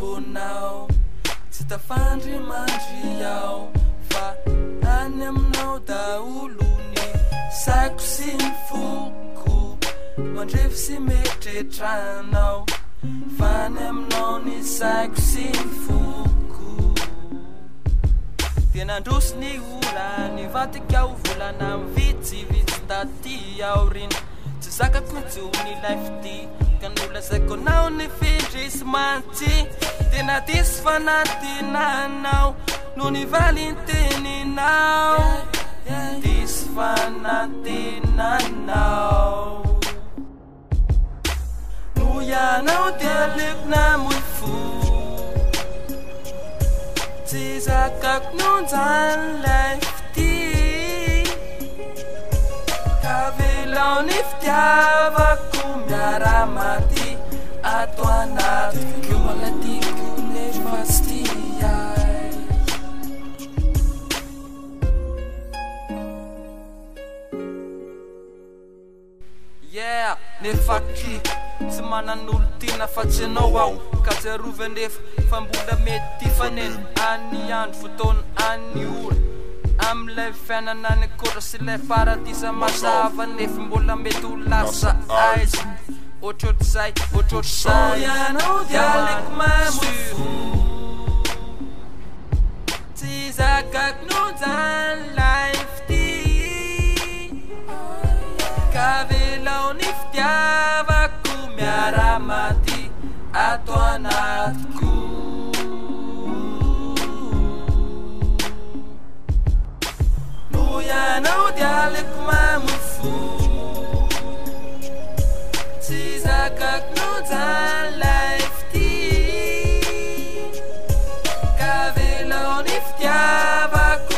ambonao tsy tafandry mandry ao fa any aminao daolony saiko sy ny foko mandrefy sy metretranao fa any aminao ny saiko sy ny foko tena ndroso ny ora ny vatika ho volana mivitsivitsy ndaty aoriny tsy zakako njony life ty kanolazaiko anao ny findrisy mantsy tena disy fanatinanao no ny valinteninao disy fanatinanao no ianao dia lekona moy fo tsy zakako nonjany life ty kavelao ny fitiavako miaramaty ato anatiko malatiko nefa sy tiay yeah nefa ki tsy manan'olo tina fa tsy anao aho ka tsarovy anefa fa mbola mety faneny any andro fotoana any ora am'ilay fiainana ny akora sy ilay paradisa mazava nefa mbola mety ho lasa aiza ohatrohatr'izay ohatrohatr'izay ianao dia leko mamofo tsy zakako nonjany life ty kavelao ny fitiavako miaramaty ato anatiko no ianao dia leko mamofo tsy zakako nonjany life ty kavelao ny fitiavako